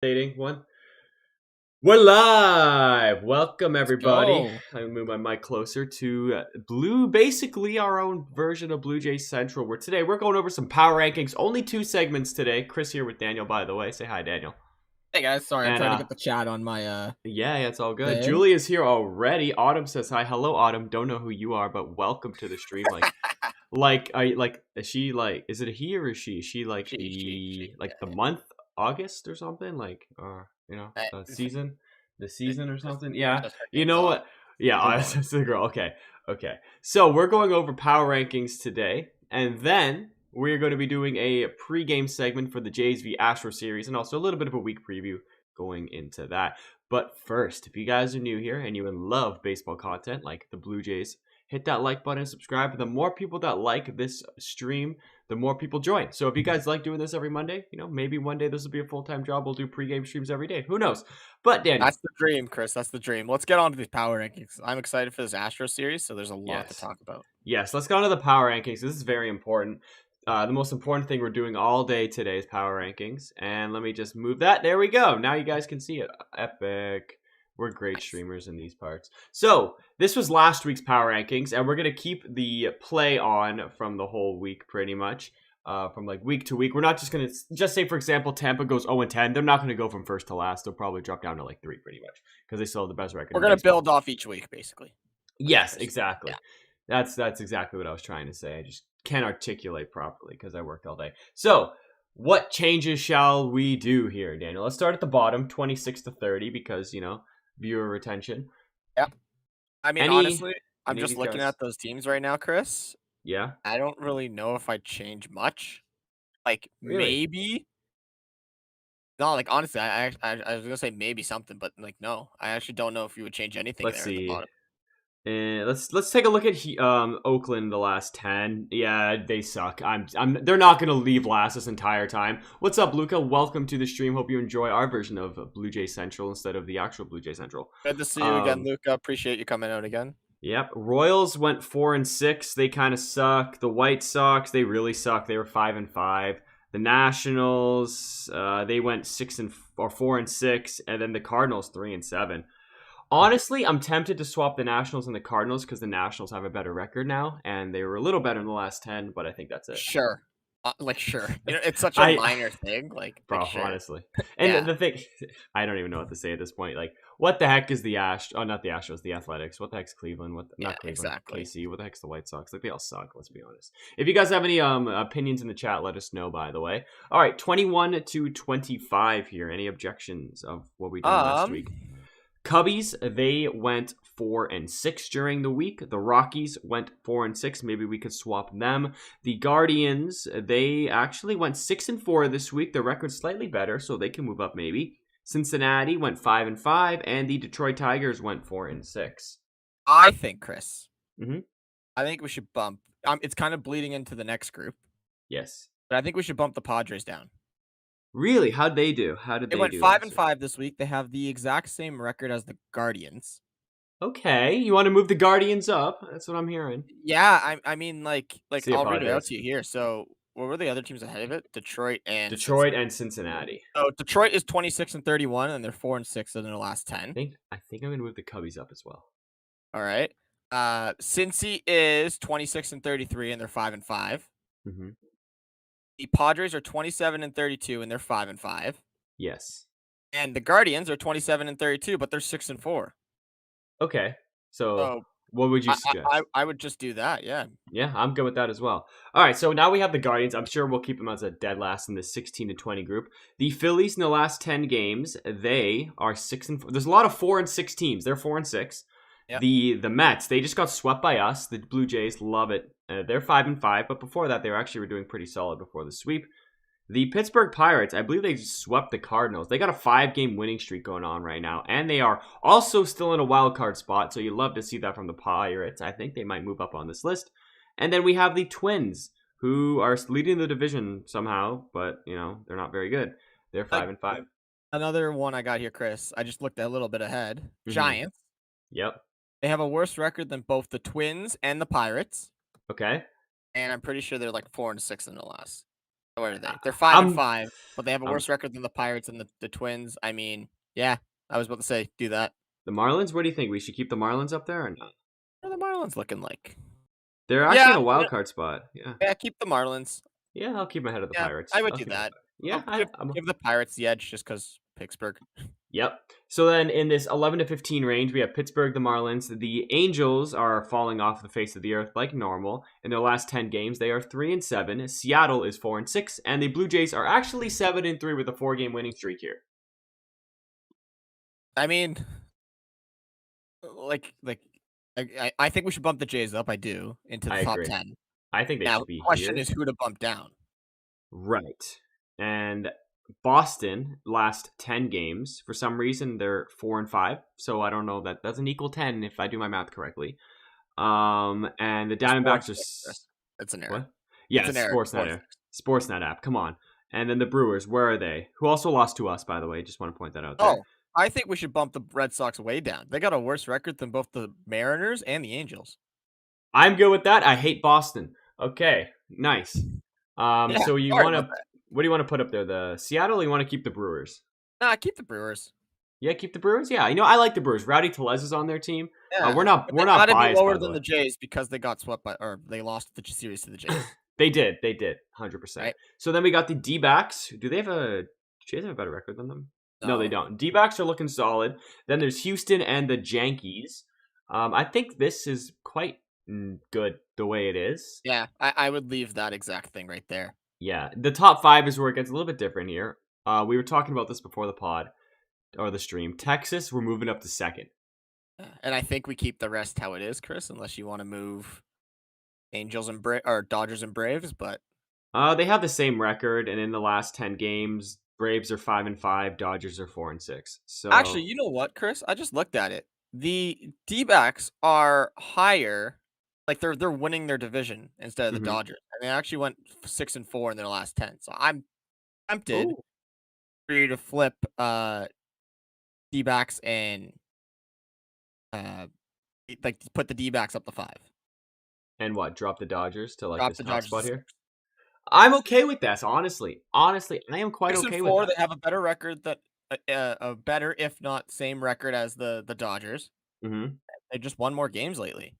Dating one. We're live. Welcome everybody. Go. I move my mic closer to basically our own version of Blue Jays Central. Where today we're going over some power rankings. Only 2 segments today. Chris here with Daniel, by the way. Say hi, Daniel. Hey guys, sorry, I'm And trying to get the chat on my yeah, it's all good. thing. Julie is here already. Autumn says hi. Hello, Autumn. Don't know who you are, but welcome to the stream. Is she like? Is it a he or a she? Is she like She. the month August or something? The season or Just, something. Yeah, just her you name's know off. what? Yeah, Move on. it's the girl. Okay. So we're going over power rankings today, and then we're going to be doing a pre-game segment for the Jays v Astro series, and also a little bit of a week preview going into that. But first, if you guys are new here and you love baseball content like the Blue Jays, hit that like button and subscribe. The more people that like this stream, the more people join. So if you guys like doing this every Monday, maybe one day this will be a full-time job. We'll do pregame streams every day. Who knows? But Daniel. That's the dream, Chris. That's the dream. Let's get on to these power rankings. I'm excited for this Astro series, so there's a lot to talk about. Yes, let's go on to the power rankings. This is very important. The most important thing we're doing all day today is power rankings. And let me just move that. There we go. Now you guys can see it. Epic. We're great streamers in these parts. So this was last week's power rankings, and we're going to keep the play on from the whole week pretty much. From like week to week. We're not just going to just say, for example, Tampa goes 0-10. They're not going to go from first to last. They'll probably drop down to like 3 pretty much because they still have the best record. We're going to build off each week, basically. Yes, exactly. Yeah. That's exactly what I was trying to say. I just can't articulate properly because I worked all day. So, what changes shall we do here, Daniel? Let's start at the bottom, 26 to 30, because viewer retention. Yeah. I mean, honestly, I'm just looking at those teams right now, Chris. Yeah. I don't really know if I'd change much. Like Really? maybe. No, like honestly, I was gonna say maybe something, but like no, I actually don't know if you would change anything Let's there at the see. bottom. Let's take a look at Oakland the last 10. Yeah, they suck. They're not gonna leave last this entire time. What's up, Luca? Welcome to the stream. Hope you enjoy our version of Blue Jay Central instead of the actual Blue Jay Central. Good to see you again, Luca. Appreciate you coming out again. Yep. Royals went 4-6. They kind of suck. The White Sox, they really suck. They were 5-5. The Nationals, they went 4-6, and then the Cardinals 3-7. Honestly, I'm tempted to swap the Nationals and the Cardinals because the Nationals have a better record now, and they were a little better in the last 10, but I think that's it. Sure. Sure. It's such a minor thing. Bro, sure. Honestly. And yeah. the thing, I don't even know what to say at this point. Like, what the heck is the not the Astros, the Athletics. What the heck's Cleveland? Not Cleveland, exactly. KC. What the heck's the White Sox? Like, they all suck, let's be honest. If you guys have any opinions in the chat, let us know, by the way. All right, 21 to 25 here. Any objections of what we did last week? Cubbies, they went 4-6 during the week. The Rockies went 4-6. Maybe we could swap them. The Guardians, they actually went 6-4 this week. Their record's slightly better, so they can move up maybe. Cincinnati went 5-5, and the Detroit Tigers went 4-6. I think, Chris. Mm-hmm. I think we should bump. It's kind of bleeding into the next group. Yes. But I think we should bump the Padres down. Really? How'd they do? How did they do? They went 5-5 this week. They have the exact same record as the Guardians. Okay, you want to move the Guardians up? That's what I'm hearing. Yeah, I mean, like I'll read it out Padres. to you here. So, what were the other teams ahead of it? Detroit and Cincinnati. So Detroit is 26-31, and they're 4-6 in their last 10. I think I'm gonna move the Cubbies up as well. All right. Cincy is 26-33, and they're 5-5. Mm-hmm. The Padres are 27-32, and they're 5-5. Yes. And the Guardians are 27-32, but they're 6-4. Okay. So what would you suggest? I would just do that. Yeah. Yeah, I'm good with that as well. All right. So now we have the Guardians. I'm sure we'll keep them as a dead last in the 16 to 20 group. The Phillies in the last 10 games, they are 6-4. There's a lot of 4-6 teams. They're 4-6. Yep. The Mets, they just got swept by us. The Blue Jays love it. They're 5-5, but before that, they were doing pretty solid before the sweep. The Pittsburgh Pirates, I believe they just swept the Cardinals. They got a 5-game winning streak going on right now, and they are also still in a wild card spot, so you love to see that from the Pirates. I think they might move up on this list. And then we have the Twins, who are leading the division somehow, but, they're not very good. They're 5-5. Another one I got here, Chris. I just looked a little bit ahead. Mm-hmm. Giants. Yep. They have a worse record than both the Twins and the Pirates. Okay. And I'm pretty sure they're like 4-6 in the last. What are they? They're 5 and I'm 5, but they have a um, worse record than the Pirates and the Twins. I mean, yeah, I was about to say do that. the Marlins. What do you think? We should keep the Marlins up there or not? What are the Marlins looking like? They're actually Yeah, in a wild card spot. Yeah, yeah, keep the Marlins. yeah. I'll keep them ahead of the Yeah, I Pirates. would I'll do keep them that. Yeah, I'll give the Pirates the edge just because Pittsburgh. Yep. So then in this 11 to 15 range, we have Pittsburgh, the Marlins. The Angels are falling off the face of the earth like normal. In their last 10 games, they are 3-7. Seattle is 4-6, and the Blue Jays are actually 7-3 with a 4-game winning streak here. I mean, like I think we should bump the Jays up. I do into the I top agree. 10. I think they Now, should the be question here. is who to bump down. Right. And Boston last 10 games, for some reason they're 4-5. So I don't know, that doesn't equal 10 if I do my math correctly. And the It's 4 and Diamondbacks are 6, Chris. It's an error. what? It's Yes, an error. It's 4 Sportsnet and app. 6. Sportsnet app. Come on. And then the Brewers, where are they? Who also lost to us, by the way. Just want to point that out there. Oh, I think we should bump the Red Sox way down. They got a worse record than both the Mariners and the Angels. I'm good with that. I hate Boston. Okay, nice. Yeah, So you sorry want about to? that. What do you want to put up there? The Seattle? Or you want to keep the Brewers? Nah, keep the Brewers. Yeah, keep the Brewers. Yeah, I like the Brewers. Rowdy Tellez is on their team. Yeah, We're not but we're they not gotta be biased, by lower the than way. the Jays because they got swept by or they lost the series to the Jays. They did, 100%. Right? So then we got the D-backs. Do they have a Jays have a better record than them? No, they No. don't. D-backs are looking solid. Then there's Houston and the Yankees. I think this is quite good the way it is. Yeah, I would leave that exact thing right there. Yeah, the top 5 is where it gets a little bit different here. We were talking about this before the pod or the stream. Texas, we're moving up to 2nd. And I think we keep the rest how it is, Chris, unless you want to move Angels and or Dodgers and Braves, but They have the same record, and in the last 10 games, Braves are 5-5, Dodgers are 4-6. So actually, you know what, Chris? I just looked at it. The D-backs are higher, like they're winning their division instead of the mhm. Dodgers. And they actually went 6-4 in their last 10. So I'm tempted Ooh. for you to flip D-backs and uh like put the D-backs up to 5. And what? Drop the Dodgers to like Drop this the top Dodgers to spot 6. here? I'm okay with this, honestly. Honestly, I am quite 6 and okay with 4, that. they have a better record that a better, if not same record as the Dodgers. hmm They just won more games lately.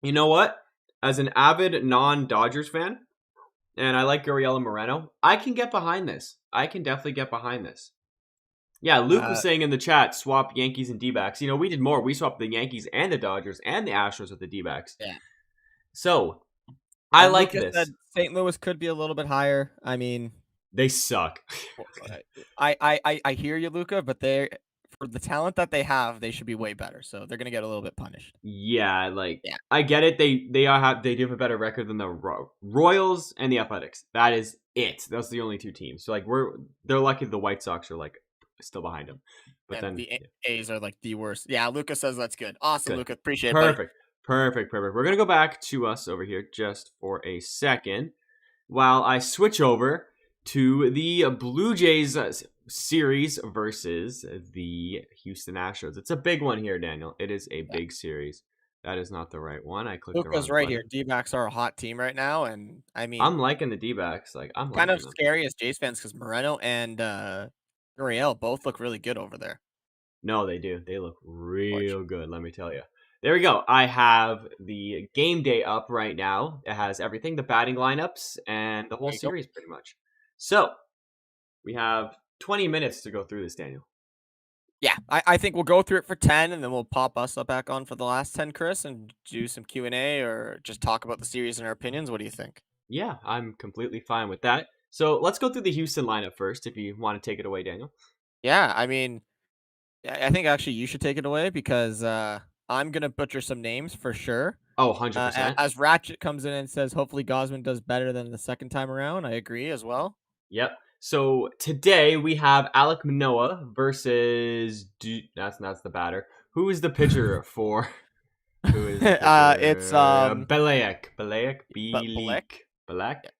You know what? As an avid non-Dodgers fan, and I like Gurriel Moreno, I can get behind this. I can definitely get behind this. Yeah, Luke was Uh, saying in the chat, swap Yankees and D-backs. We did more. We swapped the Yankees and the Dodgers and the Astros with the D-backs. yeah. So, I And like Lucas this. said St. Louis could be a little bit higher. I mean, They suck. I hear you, Luca, but they for the talent that they have, they should be way better. So they're gonna get a little bit punished. Yeah, Yeah. I get it. They do have a better record than the Royals and the Athletics. That is it. Those are the only 2 teams. So they're lucky the White Sox are still behind them. But And then the A's are like the worst. Yeah, Lucas says that's good. Awesome, good. Lucas. Appreciate it, buddy. Perfect. We're gonna go back to us over here just for a second while I switch over to the Blue Jays series versus the Houston Astros. It's a big one here, Daniel. It is a big series. That is not the right one. I clicked the Luca's wrong right button. here. D-backs are a hot team right now, and I mean, I'm liking the D-backs. I'm kind liking of them. scary as Jays fans because Moreno and Gurriel both look really good over there. No, they do. They look real good, let me tell you. There we go. I have the game day up right now. It has everything, the batting lineups, and the whole There you go. series pretty much. So, we have 20 minutes to go through this, Daniel. Yeah, I think we'll go through it for 10, and then we'll pop us up back on for the last 10, Chris, and do some Q&A or just talk about the series and our opinions. What do you think? Yeah, I'm completely fine with that. So, let's go through the Houston lineup first, if you want to take it away, Daniel. Yeah, I mean, I think actually you should take it away because I'm going to butcher some names for sure. Oh, 100%. As Ratchet comes in and says, hopefully Gosman does better than the second time around. I agree as well. Yep. So today we have Alek Manoah versus that's the batter. Who is the pitcher for? Who is the pitcher? It's Belek. Yeah.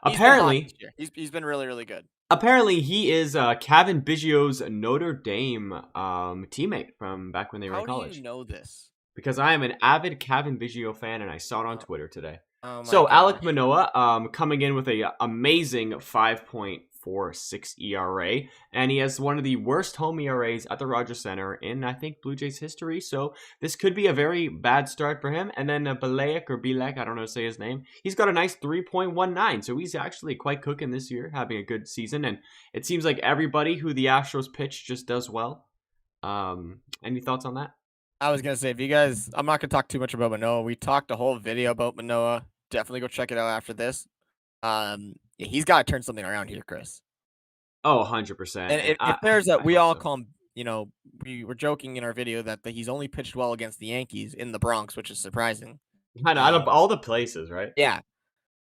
Apparently, he's been really, really good. Apparently, he is Kevin Biggio's Notre Dame teammate from back when they were in college. How do you know this? Because I am an avid Kevin Biggio fan, and I saw it on Twitter today. Oh my So Alec gosh. Manoah, coming in with a amazing 5.46 ERA, and he has one of the worst home ERAs at the Rogers Center in, I think, Blue Jays history. So this could be a very bad start for him. And then Bilek, I don't know how to say his name. He's got a nice 3.19, so he's actually quite cooking this year, having a good season. And it seems like everybody who the Astros pitch just does well. Any thoughts on that? I was gonna say, if you guys, I'm not gonna talk too much about Manoa. We talked a whole video about Manoa. Definitely go check it out after this. Yeah, he's got to turn something around here, Chris. Oh, 100%. And And if there's a, I we hope all so. call him, we were joking in our video that he's only pitched well against the Yankees in the Bronx, which is surprising. Kind of out of all the places, right? Yeah,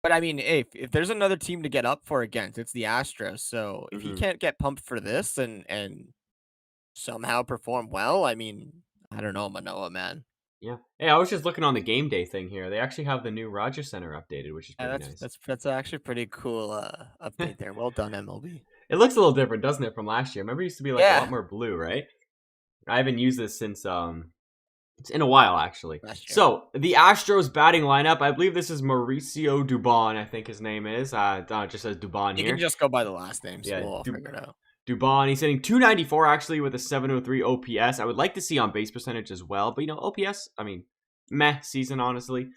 but I mean, hey, if there's another team to get up for against, it's the Astros. So if he Hmm. can't get pumped for this and somehow perform well, I mean, I don't know, Manoa, man. Yeah. Hey, I was just looking on the game day thing here. They actually have the new Rogers Center updated, which is Yeah, pretty nice. that's actually pretty cool update there. Well done, MLB. It looks a little different, doesn't it, from last year? Remember, it used to be like a lot Yeah, more blue, right? I haven't used this since it's in a while actually. last year. So the Astros batting lineup, I believe this is Mauricio Dubon. I think his name is. It just says Dubon You can here. just go by the last name, so Yeah, we'll figure it out. Dubon. He's hitting 294 actually with a 703 OPS. I would like to see on base percentage as well, but OPS, I mean, meh season honestly.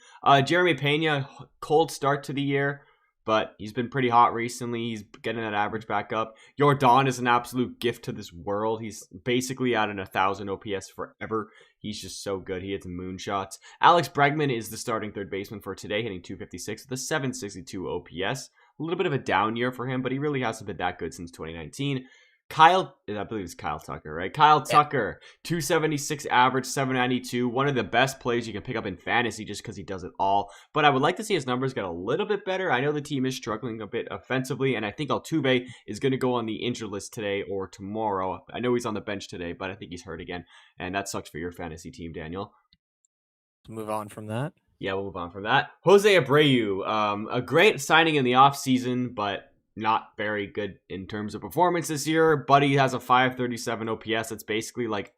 Jeremy Pena, cold start to the year, but he's been pretty hot recently. He's getting that average back up. Jordan is an absolute gift to this world. He's basically at an 1,000 OPS forever. He's just so good. He hits moonshots. Alex Bregman is the starting third baseman for today, hitting 256 with a 762 OPS. A little bit of a down year for him, but he really hasn't been that good since 2019. I believe it's Kyle Tucker, right? Kyle Yeah. Tucker, 276 average, 792. One of the best plays you can pick up in fantasy just because he does it all. But I would like to see his numbers get a little bit better. I know the team is struggling a bit offensively, and I think Altuve is going to go on the injured list today or tomorrow. I know he's on the bench today, but I think he's hurt again, and that sucks for your fantasy team, Daniel. Let's move on from that. Yeah, we'll move on from that. Jose Abreu, a great signing in the offseason, but not very good in terms of performance this year. Buddy has a 537 OPS. That's basically like,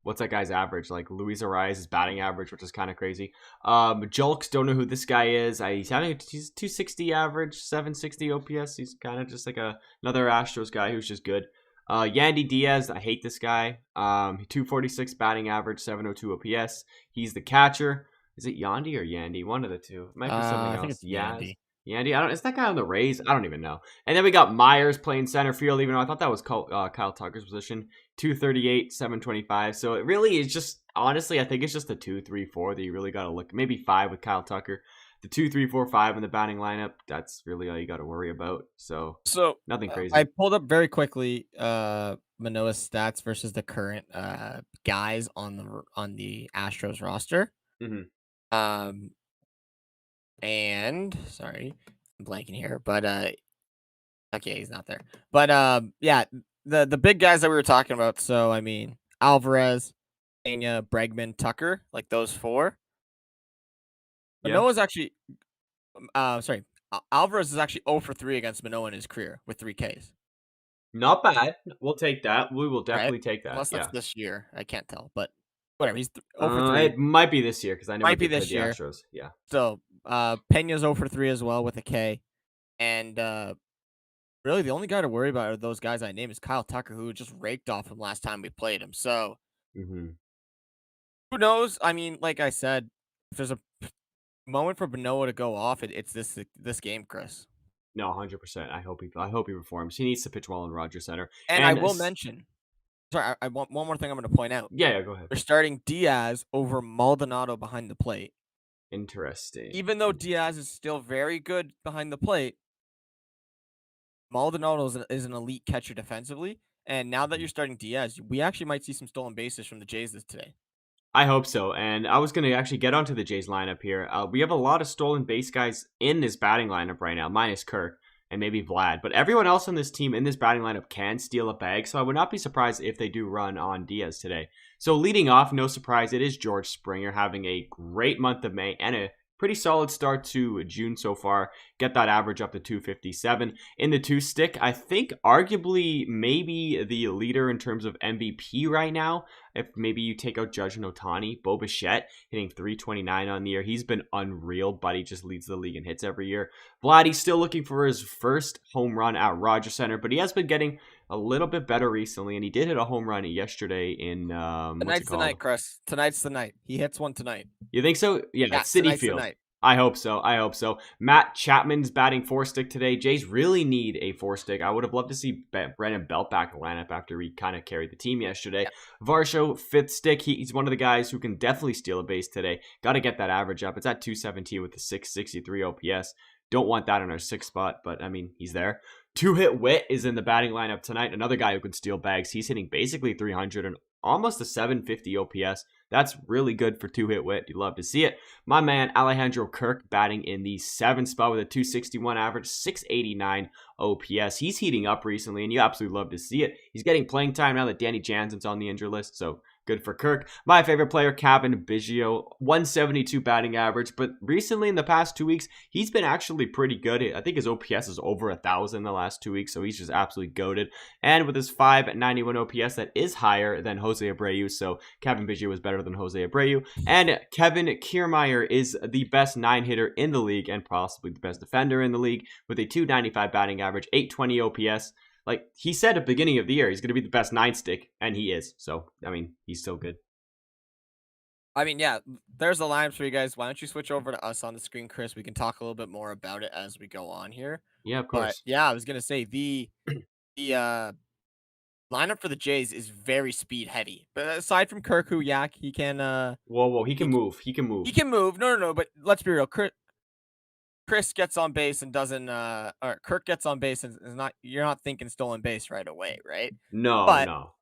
what's that guy's average? Like Luis Arias' batting average, which is kind of crazy. Julks, don't know who this guy is. He's 260 average, 760 OPS. He's kind of just like another Astros guy who's just good. Yandy Diaz, I hate this guy. 246 batting average, 702 OPS. He's the catcher. Is it Yandy or Yandy? One of the two. It might be something I think else. it's Yandy. Yandy. Is that guy on the Rays? I don't even know. And then we got Myers playing center field, even though I thought that was Kyle Tucker's position. 238, 725. So it really is just, honestly, I think it's just the 2, 3, 4 that you really got to look. Maybe 5 with Kyle Tucker. The 2, 3, 4, 5 in the batting lineup, that's really all you got to worry about. So So nothing crazy. I pulled up very quickly Manoa's stats versus the current guys on the Astros roster. Mm-hmm. And sorry, I'm blanking here, but okay, he's not there. But yeah, the big guys that we were talking about. So I mean, Alvarez, Pena, Bregman, Tucker, like those four. Yeah. Manoa's actually, sorry, Alvarez is actually 0 for 3 against Manoa in his career with 3 Ks. Not bad. We'll take that. We will definitely Right? take that. Unless that's Yeah. this year, I can't tell, but whatever. He's 0 for 3. It might be this year because I know Might he be did play this the year. Astros. Yeah. So Pena's 0 for 3 as well with a K, and really the only guy to worry about are those guys I named is Kyle Tucker, who just raked off him last time we played him. So Mm-hmm. who knows? I mean, like I said, if there's a moment for Manoa to go off, it's this game, Chris. No, 100%. I hope he performs. He needs to pitch well in Rogers Center. And I will mention, sorry, I want one more thing I'm going to point out. Yeah, go ahead. They're starting Diaz over Maldonado behind the plate. Interesting. Even though Diaz is still very good behind the plate, Maldonado is an elite catcher defensively. And now that you're starting Diaz, we actually might see some stolen bases from the Jays today. I hope so. And I was going to actually get onto the Jays lineup here. We have a lot of stolen base guys in this batting lineup right now, minus Kirk and maybe Vlad. But everyone else on this team in this batting lineup can steal a bag. So I would not be surprised if they do run on Diaz today. So leading off, no surprise, it is George Springer having a great month of May and a pretty solid start to June so far. Get that average up to 257. In the two stick, I think arguably maybe the leader in terms of MVP right now. If maybe you take out Judge and Otani, Bo Bichette hitting 329 on the year. He's been unreal, but he just leads the league in hits every year. Vladdy's still looking for his first home run at Rogers Center, but he has been getting a little bit better recently, and he did hit a home run yesterday in what's it Tonight's the called? night, Chris. Tonight's the night. He hits one tonight. You think so? Yeah, Yeah, it's City tonight's the Field. night. I hope so. I hope so. Matt Chapman's batting four stick today. Jays really need a four stick. I would have loved to see Brandon Belt back in the lineup after he kind of carried the team yesterday. Yeah. Varsho, fifth stick. He's one of the guys who can definitely steal a base today. Got to get that average up. It's at 217 with the 663 OPS. Don't want that in our sixth spot, but I mean, he's there. Two Hit Wit is in the batting lineup tonight. Another guy who can steal bags. He's hitting basically 300 and almost a 750 OPS. That's really good for Two Hit Wit. You love to see it. My man Alejandro Kirk batting in the seventh spot with a 261 average, 689 OPS. He's heating up recently, and you absolutely love to see it. He's getting playing time now that Danny Jansen's on the injury list, so good for Kirk. My favorite player, Kevin Biggio, 172 batting average, but recently in the past 2 weeks, he's been actually pretty good. I think his OPS is over 1,000 in the last 2 weeks, so he's just absolutely goated. And with his 591 OPS, that is higher than Jose Abreu, so Kevin Biggio is better than Jose Abreu. And Kevin Kiermaier is the best 9-hitter in the league and possibly the best defender in the league with a 295 batting average, 820 OPS. Like he said at the beginning of the year, he's going to be the best 9-stick, and he is. So, I mean, he's still good. I mean, yeah, there's the lineups for you guys. Why don't you switch over to us on the screen, Chris? We can talk a little bit more about it as we go on here. Yeah, of But course. yeah, I was gonna say the lineup for the Jays is very speed heavy. But aside from Kirk, who he can Whoa, he can he move. He can move. he can move. No. But let's be real. Chris gets on base and doesn't or Kirk gets on base and is not, you're not thinking stolen base right away, right? No, But no.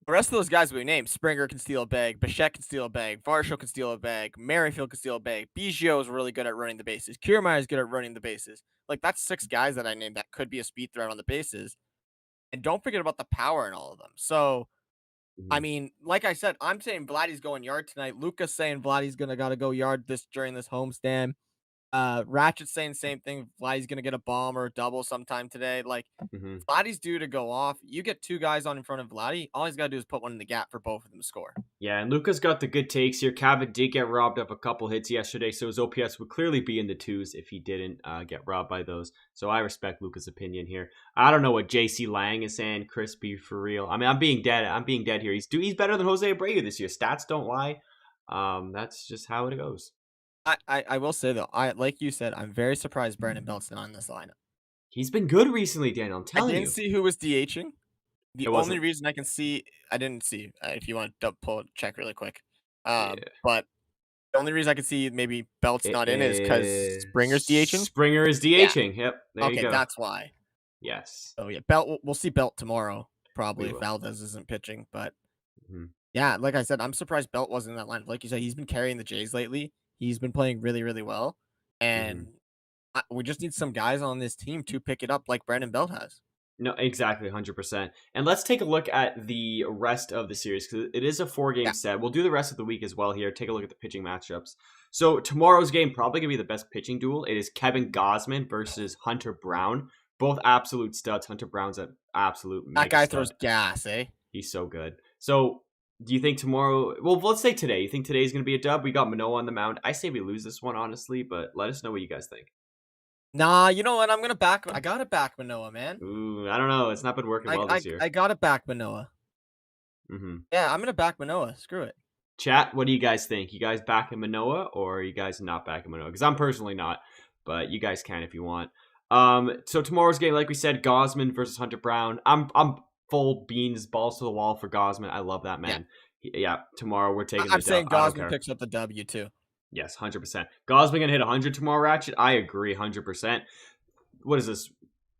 the rest of those guys we named, Springer can steal a bag, Bichette can steal a bag, Varsho can steal a bag, Merrifield can steal a bag, Biggio is really good at running the bases, Kiermaier is good at running the bases. Like, that's 6 guys that I named that could be a speed threat on the bases. And don't forget about the power in all of them. So, I Mhm. mean, like I said, I'm saying Vladdy's going yard tonight. Luca's saying Vladdy's gotta go yard during this homestand. Ratchet's saying same thing. Vladdy's gonna get a bomb or a double sometime today. Like, Mhm. Vladdy's due to go off. You get 2 guys on in front of Vladdy. All he's got to do is put one in the gap for both of them to score. Yeah, and Luca's got the good takes here. Cavitt did get robbed of a couple hits yesterday, so his OPS would clearly be in the twos if he didn't get robbed by those. So I respect Luca's opinion here. I don't know what JC Lang is saying. Crispy for real. I mean, I'm being dead. Here. He's better than Jose Abreu this year. Stats don't lie. That's just how it goes. I will say though, like you said, I'm very surprised Brandon Belt's not in this lineup. He's been good recently, Daniel. I'm I telling didn't you. see who was DHing. The It only wasn't. reason I can see, I didn't see. If you want to check really quick, Yeah. but the only reason I can see maybe Belt's It not in is because Springer's DHing. Springer is Yeah. DHing. Yep. There you Okay, go. that's why. Yes. Oh yeah, Belt. We'll see Belt tomorrow We probably if will. Valdez isn't pitching. But Mhm. yeah, like I said, I'm surprised Belt wasn't in that lineup. Like you said, he's been carrying the Jays lately. He's been playing really, really well, Mhm. and we just need some guys on this team to pick it up like Brandon Belt has. No, exactly, 100%. And let's take a look at the rest of the series because it is a 4-game Yeah. set. We'll do the rest of the week as well here. Take a look at the pitching matchups. So tomorrow's game probably gonna be the best pitching duel. It is Kevin Gosman versus Hunter Brown. Both absolute studs. Hunter Brown's an absolute That mega guy stud. throws gas, eh? He's so good. So do you think tomorrow? Well, let's say today. You think today's gonna be a dub? We got Manoah on the mound. I say we lose this one, honestly, but let us know what you guys think. Nah, you know what? I'm gonna back. I gotta back Manoah, man. Ooh, I don't know. It's not been working well this year. I gotta back Manoah. Mm-hmm. Yeah, I'm gonna back Manoah. Screw it. Chat, what do you guys think? You guys backing Manoah or are you guys not backing Manoah? Because I'm personally not, but you guys can if you want. So tomorrow's game, like we said, Gosman versus Hunter Brown. I'm full beans, balls to the wall for Gosman. I love that man. Yeah, tomorrow we're taking I'm the saying dub. I don't Gosman care. picks up the W too. Yes, 100%. Gosman gonna hit 100 tomorrow, Ratchet. I agree, 100%. What is this?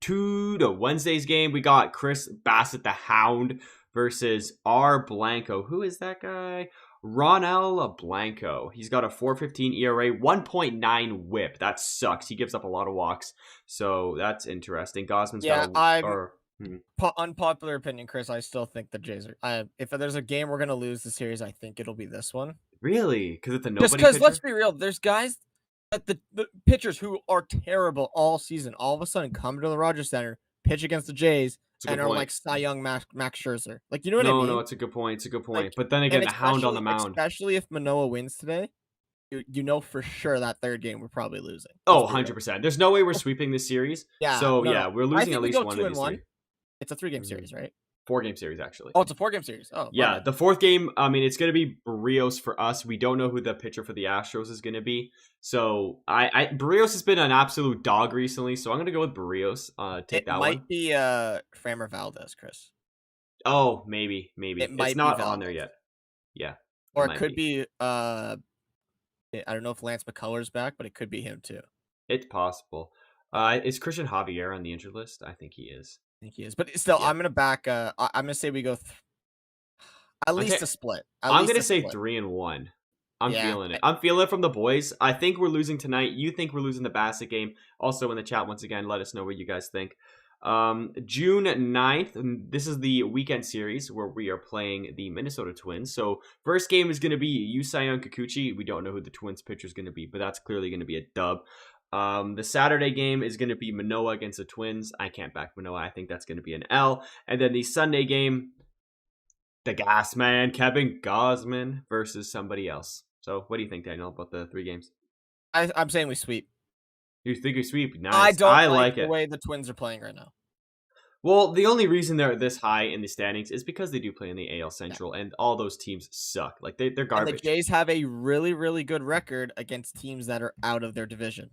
2 to Wednesday's game. We got Chris Bassett, the Hound, versus R. Blanco. Who is that guy? Ronel Blanco. He's got a 4.15 ERA, 1.9 WHIP. That sucks. He gives up a lot of walks, so that's interesting. Gosman's got unpopular opinion, Chris. I still think the Jays are. If there's a game we're gonna lose the series, I think it'll be this one. Really? Because it's a nobody Just because, pitcher? let's be real, there's guys The pitchers who are terrible all season all of a sudden come to the Rogers Center, pitch against the Jays, It's a good and are point. like Cy Young Max Scherzer. Like, you know what I No, mean? it's a good point. It's a good Like, point. But then and again, the Hound on the especially mound. especially if Manoah wins today, you know for sure that third game we're probably losing. Oh, Let's be real. 100%. There's no way we're sweeping this series. Yeah, So, no, no. yeah, we're I losing think at we least go one two of and these one. three. It's a 3-game Mhm. series, right? 4-game series, actually. Oh, it's a 4-game series. Oh, my Yeah, bad. the fourth game, I mean, it's going to be Barrios for us. We don't know who the pitcher for the Astros is going to be. So, Barrios has been an absolute dog recently, so I'm going to go with Barrios. Take It that one. might be Framber Valdez, Chris. Oh, maybe. It It's might be not on there Valdez. yet. Yeah, it Or it might could be. be I don't know if Lance McCullers back, but it could be him too. It's possible. Is Christian Javier on the injured list? I think he is. I think he is. But still, Yeah. I'm gonna back I'm gonna say we go at least a split. At I'm least gonna a say split. 3-1. I'm Yeah. feeling it. I'm feeling it from the boys. I think we're losing tonight. You think we're losing the Bassett game? Also in the chat once again, let us know what you guys think. June 9th, and this is the weekend series where we are playing the Minnesota Twins. So first game is going to be Yusei Kikuchi. We don't know who the Twins pitcher is going to be, but that's clearly going to be a dub. The Saturday game is going to be Manoah against the Twins. I can't back Manoah. I think that's going to be an L. And then the Sunday game, the Gas Man, Kevin Gausman versus somebody else. So what do you think, Daniel, about the 3 games? I'm saying we sweep. You think you sweep? Nice. I don't I like like the it. way the Twins are playing right now. Well, the only reason they're this high in the standings is because they do play in the AL Central, and all those teams suck. Like they're And garbage. the Jays have a really, really good record against teams that are out of their division.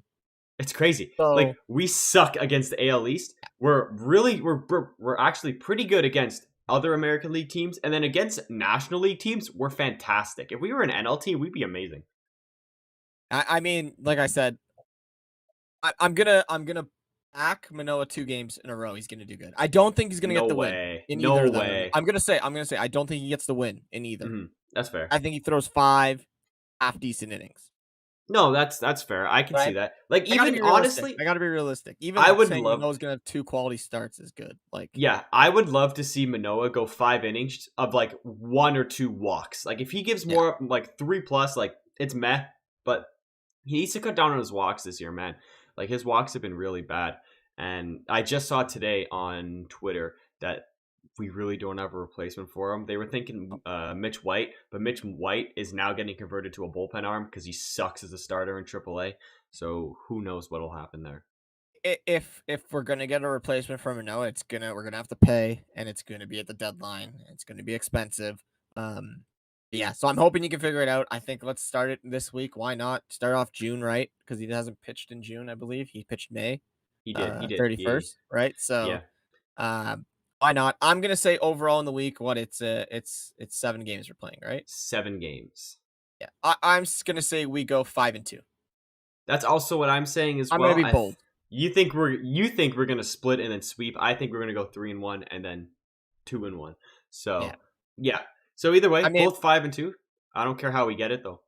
It's crazy. So, like we suck against the AL East. We're actually pretty good against other American League teams, and then against National League teams, we're fantastic. If we were an NL team, we'd be amazing. I mean, like I said, I'm gonna back Manoah 2 games in a row. He's gonna do good. I don't think he's gonna get the win in either of them. I'm gonna say I don't think he gets the win in either. Mm-hmm. That's fair. I think he throws 5 half decent innings. No, that's fair. I can see that. Like even honestly, I gotta be realistic. Even I would saying love Manoah's gonna have 2 quality starts is good. Like, yeah, I would love to see Manoah go 5 innings of like 1 or 2 walks. Like if he gives more like 3 plus, like it's meh. But he needs to cut down on his walks this year, man. Like his walks have been really bad. And I just saw today on Twitter that we really don't have a replacement for him. They were thinking Mitch White, but Mitch White is now getting converted to a bullpen arm because he sucks as a starter in AAA. So who knows what'll happen there. If we're gonna get a replacement for Manoah, we're gonna have to pay, and it's gonna be at the deadline. It's gonna be expensive. Yeah, so I'm hoping you can figure it out. I think let's start it this week. Why not start off June, right? Because he hasn't pitched in June, I believe. He pitched May. He did. 31st, right? So, yeah. Why not? I'm gonna say overall in the week, it's 7 games we're playing, right? 7 games. Yeah, I'm just gonna say we go 5-2. That's also what I'm saying as I'm well. gonna be bold. You think we're gonna split and then sweep? I think we're gonna go 3-1 and then 2-1. So yeah. So either way, both 5-2. I don't care how we get it though.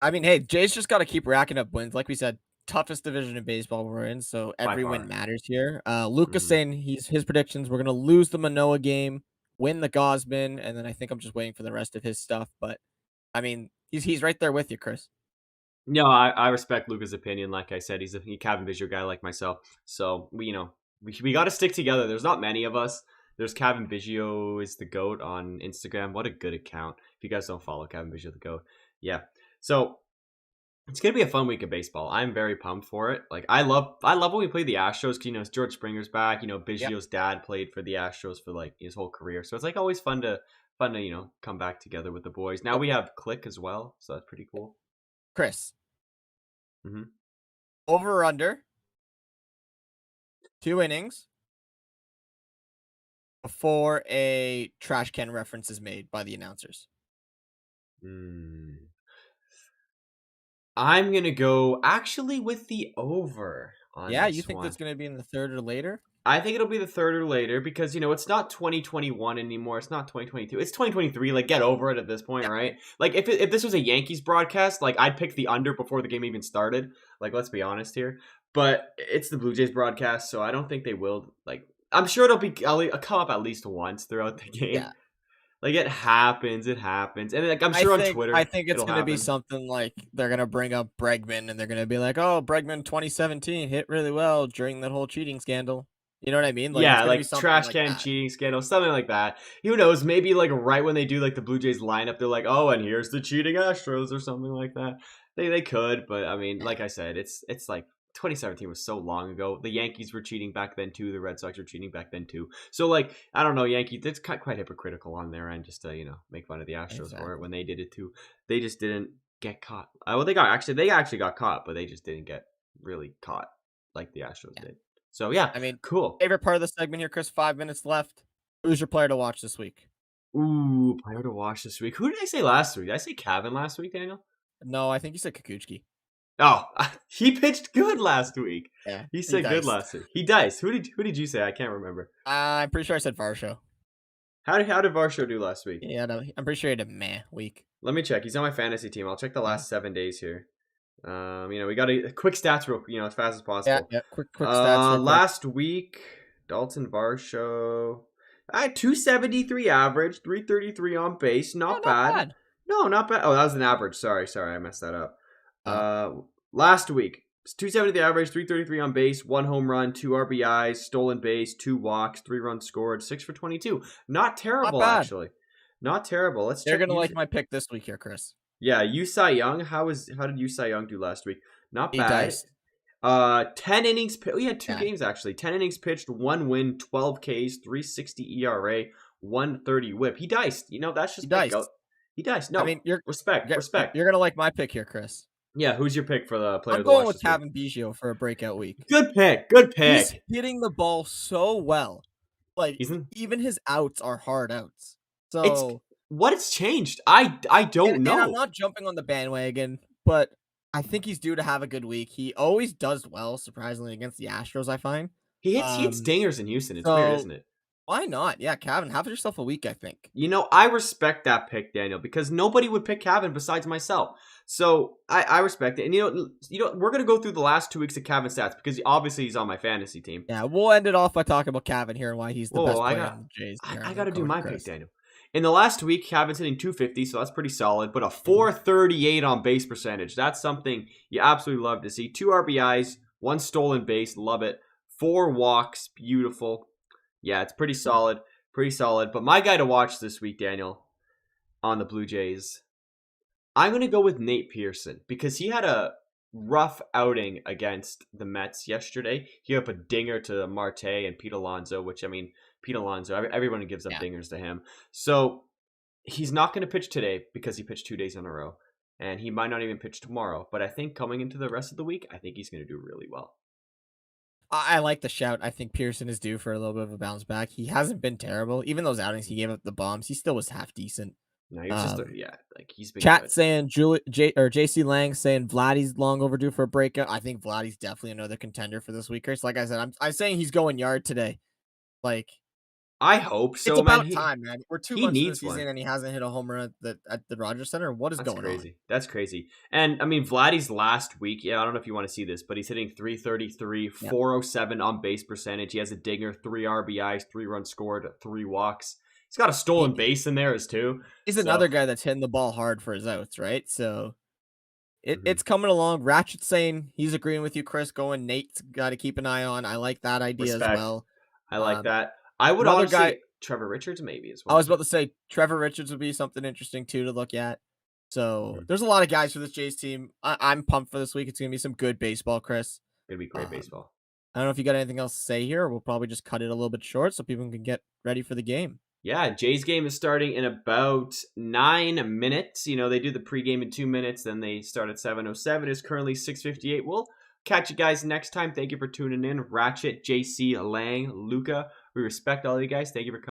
I mean, hey, Jay's just got to keep racking up wins. Like we said, toughest division in baseball we're in, so every win matters here. Luca's saying his predictions: we're gonna lose the Manoah game, win the Gausman, and then I think I'm just waiting for the rest of his stuff. But I mean, he's right there with you, Chris. No, I respect Luca's opinion. Like I said, he's a Cabin Visual guy like myself. So we got to stick together. There's not many of us. There's Cabin Biggio is the GOAT on Instagram. What a good account. If you guys don't follow Cabin Biggio the GOAT. Yeah. So it's gonna be a fun week of baseball. I'm very pumped for it. Like I love when we play the Astros because George Springer's back. Biggio's dad played for the Astros for like his whole career. So it's like always fun to come back together with the boys. Now we have Click as well, so that's pretty cool. Chris. Mm-hmm. Over or under 2 innings before a trash can reference is made by the announcers. I'm going to go actually with the over on you think that's going to be in the 3rd or later? I think it'll be the 3rd or later because, it's not 2021 anymore. It's not 2022. It's 2023. Like, get over it at this point, right? Like, if this was a Yankees broadcast, like, I'd pick the under before the game even started. Like, let's be honest here. But it's the Blue Jays broadcast, so I don't think they will. Like, I'm sure it'll come up at least once throughout the game. Yeah. Like it happens, and like I'm I sure on think I Twitter think it's it'll gonna be happen. something like they're gonna bring up Bregman and they're gonna be like, "Oh, Bregman 2017 hit really well during that whole cheating scandal." You know what I mean? Like it's Yeah, gonna be like something trash like can that. cheating scandal, something like that. Who knows? Maybe like right when they do like the Blue Jays lineup, they're like, "Oh, and here's the cheating Astros" or something like that. They could, but I mean, like Yeah, I said, it's like 2017 was so long ago. The Yankees were cheating back then too. The Red Sox were cheating back then too. So like, I don't know, Yankees. It's quite hypocritical on their end just to make fun of the Astros for it exactly. when they did it too. They just didn't get caught. Well, they actually got caught, but they just didn't get really caught like the Astros Yeah. did. So yeah, I mean, cool. favorite part of the segment here, Chris. 5 minutes left. Who's your player to watch this week? Ooh, player to watch this week. Who did I say last week? Did I say Cavan last week, Daniel? No, I think you said Kikuchi. Oh, he pitched good last week. Yeah, He he said good diced. last week. He diced. Who did you say? I can't remember. I'm pretty sure I said Varsho. How did Varsho do last week? Yeah, no, I'm pretty sure he had a meh week. Let me check. He's on my fantasy team. I'll check the Yeah, last 7 days here. We got a quick stats real, as fast as yeah, possible. yeah. Quick stats, real quick. Last week, Dalton Varsho, I had 273 average, 333 on base. Yeah, Not not bad. bad. No, not bad. Oh, that was an average. Sorry, I messed that up. Oh, Last week, 270 average, 333 on base, 1 home run, 2 RBIs, stolen base, 2 walks, 3 runs scored, 6 for 22. Not not terrible, bad. actually. Not terrible. Let's They're check. gonna like my pick this week here, Chris. Yeah, Yu Cy Young. How did Yu Cy Young do last week? Not He bad. diced. 10 innings. We had two Yeah, games actually. 10 innings pitched, 1 win, 12 Ks, 360 ERA, 130 WHIP. He diced. That's he just pick go. diced. He diced. I No, mean, you're respect, respect. you're gonna like my pick here, Chris. Yeah, who's your pick for the player I'm of the going watch with this week? Kevin Biggio for a breakout week. Good pick. Good He's pick. hitting the ball so well. Like He's in. even his outs are hard outs. It's So what it's changed. I don't and I'm know. not jumping on the bandwagon, but I think he's due to have a good week. He always does well, surprisingly, against the Astros, I find. He hits Um, dingers in Houston. It's weird, so isn't it? why not? Yeah, Kevin, have yourself a week, I think. I respect that pick, Daniel, because nobody would pick Cavan besides myself. So I respect it. And we're gonna go through the last 2 weeks of Cavan stats because obviously he's on my fantasy team. Yeah, we'll end it off by talking about Kevin here and why he's the Whoa, best I player got on the Jays I, here. I And got then to go do over to my pick, Chris. Daniel. In the last week, Cavan's hitting 250, so that's pretty solid. But a Mhm. 438 on base percentage. That's something you absolutely love to see. 2 RBIs, 1 stolen base, love it. 4 walks, beautiful. Yeah, it's pretty solid, pretty solid. But my guy to watch this week, Daniel, on the Blue Jays, I'm going to go with Nate Pearson because he had a rough outing against the Mets yesterday. He gave up a dinger to Marte and Pete Alonso, which, I mean, Pete Alonso, everyone gives up Yeah. dingers to him. So he's not going to pitch today because he pitched 2 days in a row. And he might not even pitch tomorrow. But I think coming into the rest of the week, I think he's going to do really well. I like the shout. I think Pearson is due for a little bit of a bounce back. He hasn't been terrible. Even those outings he gave up the bombs, he still was half decent. No, he was just, Um, yeah, like he's been Chat good. saying JC Lang saying Vladdy's long overdue for a breakout. I think Vladdy's definitely another contender for this week. Chris. Like I said, I'm saying he's going yard today. Like I hope it's so, man. about time, man. We're two He months into the needs season one. and he hasn't hit a home run at the Rogers Center. What is That's going on? crazy. That's crazy. And I mean, Vladdy's last week, yeah, I don't know if you want to see this, but he's hitting 333, Yeah. 407 on base percentage. He has a dinger, 3 RBIs, 3 runs scored, 3 walks. He's got a stolen base in there as too. He's So, another guy that's hitting the ball hard for his outs, right? So mhm. it's coming along. Ratchet saying he's agreeing with you, Chris. Going Nate's got to keep an eye on. I like that idea as Respect. well. I like Um, that. I would another guy honestly Trevor Richards maybe as I well was too. about to say Trevor Richards would be something interesting too to look at. So Mhm. there's a lot of guys for this Jays team. I'm pumped for this week. It's gonna be some good baseball, Chris. Gonna be great Um, baseball. I don't know if you got anything else to say here. We'll probably just cut it a little bit short so people can get ready for the game. Yeah, Jay's game is starting in about 9 minutes. They do the pregame in 2 minutes, then they start at 7:07. It's currently 6:58. We'll catch you guys next time. Thank you for tuning in. Ratchet, JC, Lang, Luca. We respect all you guys. Thank you for coming.